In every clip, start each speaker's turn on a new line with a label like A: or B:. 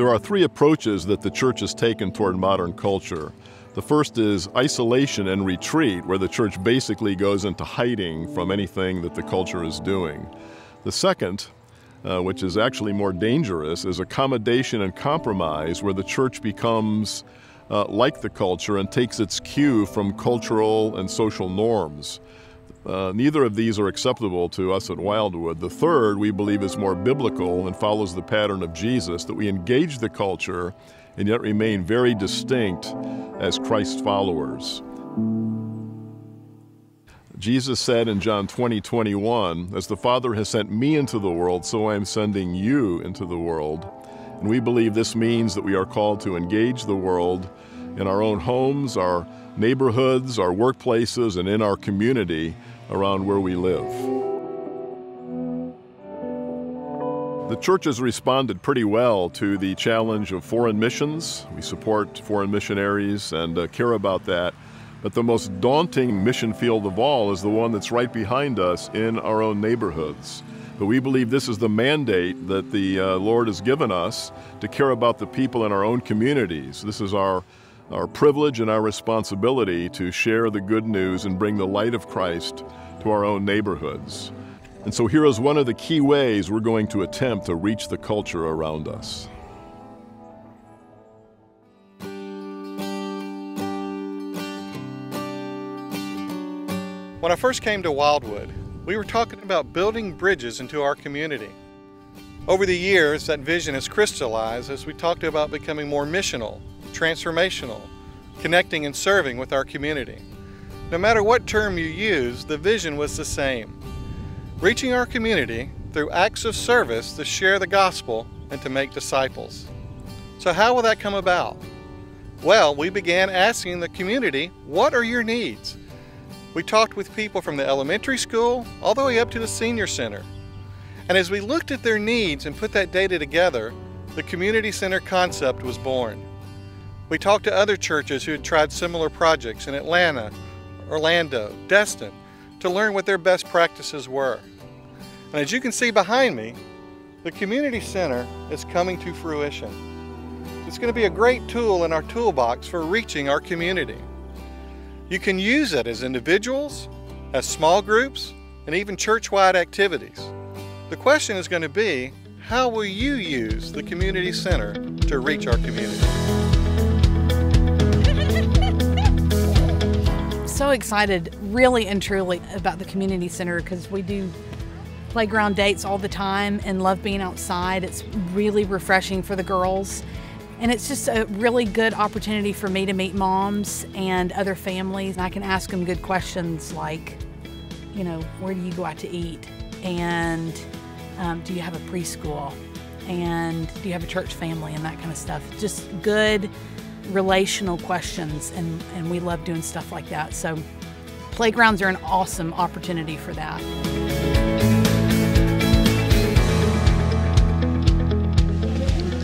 A: There are three approaches that the church has taken toward modern culture. The first is isolation and retreat, where the church basically goes into hiding from anything that the culture is doing. The second, which is actually more dangerous, is accommodation and compromise, where the church becomes like the culture and takes its cue from cultural and social norms. Neither of these are acceptable to us at Wildwood. The third, we believe, is more biblical and follows the pattern of Jesus, that we engage the culture and yet remain very distinct as Christ followers. Jesus said in John 20:21, "As the Father has sent me into the world, so I am sending you into the world." And we believe this means that we are called to engage the world in our own homes, our neighborhoods, our workplaces, and in our community around where we live. The church has responded pretty well to the challenge of foreign missions. We support foreign missionaries and care about that. But the most daunting mission field of all is the one that's right behind us in our own neighborhoods. But we believe this is the mandate that the Lord has given us to care about the people in our own communities. This is our privilege and our responsibility to share the good news and bring the light of Christ to our own neighborhoods. And so here is one of the key ways we're going to attempt to reach the culture around us.
B: When I first came to Wildwood, we were talking about building bridges into our community. Over the years, that vision has crystallized as we talked about becoming more missional, transformational, connecting and serving with our community. No matter what term you use, the vision was the same. Reaching our community through acts of service to share the gospel and to make disciples. So how will that come about? Well, we began asking the community, what are your needs? We talked with people from the elementary school all the way up to the senior center. And as we looked at their needs and put that data together, the community center concept was born. We talked to other churches who had tried similar projects in Atlanta, Orlando, Destin, to learn what their best practices were. And as you can see behind me, the community center is coming to fruition. It's going to be a great tool in our toolbox for reaching our community. You can use it as individuals, as small groups, and even church-wide activities. The question is going to be, how will you use the community center to reach our community?
C: So excited, really and truly, about the community center because we do playground dates all the time and love being outside. It's really refreshing for the girls. And it's just a really good opportunity for me to meet moms and other families. And I can ask them good questions like, you know, where do you go out to eat? And do you have a preschool? And do you have a church family? And that kind of stuff. Just good relational questions. And we love doing stuff like that. So playgrounds are an awesome opportunity for that.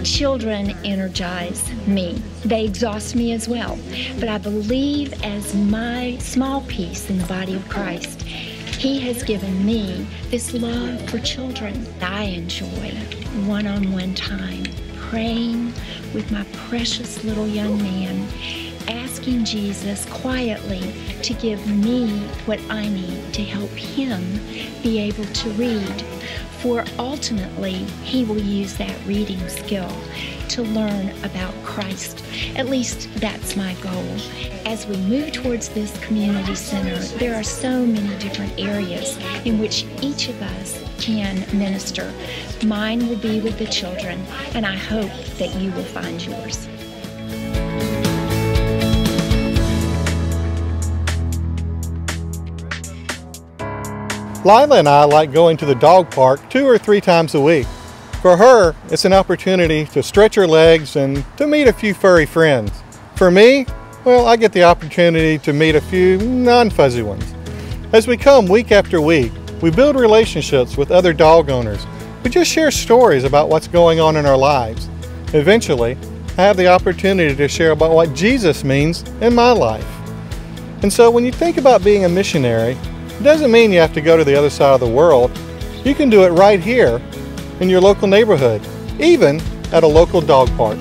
D: Children energize me. They exhaust me as well. But I believe as my small piece in the body of Christ, He has given me this love for children. I enjoy one-on-one time, praying with my precious little young man, asking Jesus quietly to give me what I need to help him be able to read. For ultimately, he will use that reading skill to learn about Christ. At least that's my goal. As we move towards this community center, there are so many different areas in which each of us can minister. Mine will be with the children, and I hope that you will find yours.
B: Lila and I like going to the dog park 2 or 3 times a week. For her, it's an opportunity to stretch her legs and to meet a few furry friends. For me, well, I get the opportunity to meet a few non-fuzzy ones. As we come week after week, we build relationships with other dog owners. We just share stories about what's going on in our lives. Eventually, I have the opportunity to share about what Jesus means in my life. And so when you think about being a missionary, it doesn't mean you have to go to the other side of the world. You can do it right here in your local neighborhood, even at a local dog park.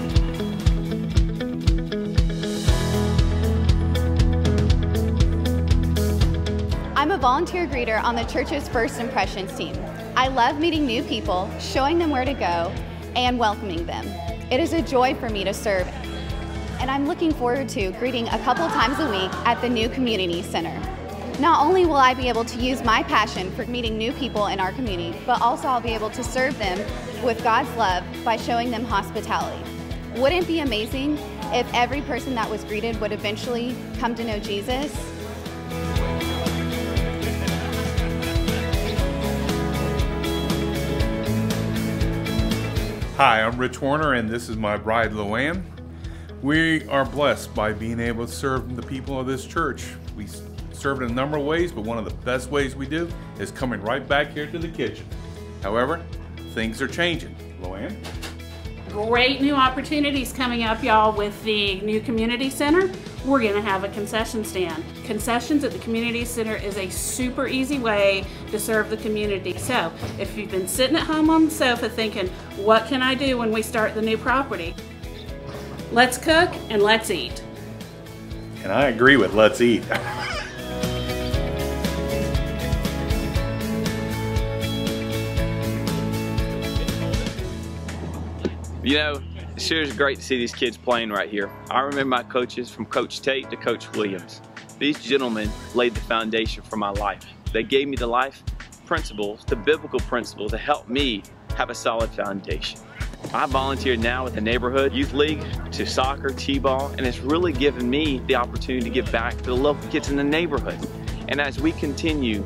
E: I'm a volunteer greeter on the church's First Impressions team. I love meeting new people, showing them where to go, and welcoming them. It is a joy for me to serve, and I'm looking forward to greeting a couple times a week at the new community center. Not only will I be able to use my passion for meeting new people in our community, but also I'll be able to serve them with God's love by showing them hospitality. Wouldn't it be amazing if every person that was greeted would eventually come to know Jesus?
F: Hi, I'm Rich Warner, and this is my bride, Luann. We are blessed by being able to serve the people of this church. We serve in a number of ways, but one of the best ways we do is coming right back here to the kitchen. However, things are changing. Luann?
G: Great new opportunities coming up, y'all, with the new community center. We're going to have a concession stand. Concessions at the community center is a super easy way to serve the community. So if you've been sitting at home on the sofa thinking, what can I do when we start the new property? Let's cook and let's eat.
F: And I agree with let's eat.
H: You know, it sure is great to see these kids playing right here. I remember my coaches from Coach Tate to Coach Williams. These gentlemen laid the foundation for my life. They gave me the life principles, the biblical principles to help me have a solid foundation. I volunteer now with the neighborhood youth league to soccer, t-ball, and it's really given me the opportunity to give back to the local kids in the neighborhood. And as we continue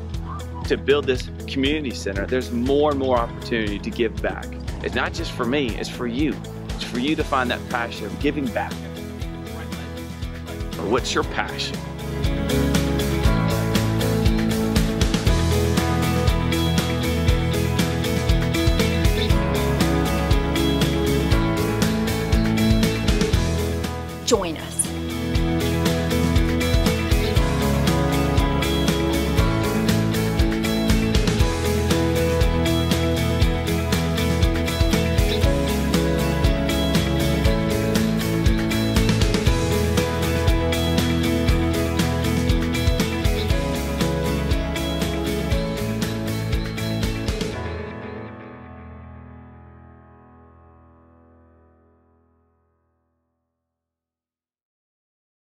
H: to build this community center, there's more and more opportunity to give back. It's not just for me, it's for you. It's for you to find that passion of giving back. Or what's your passion?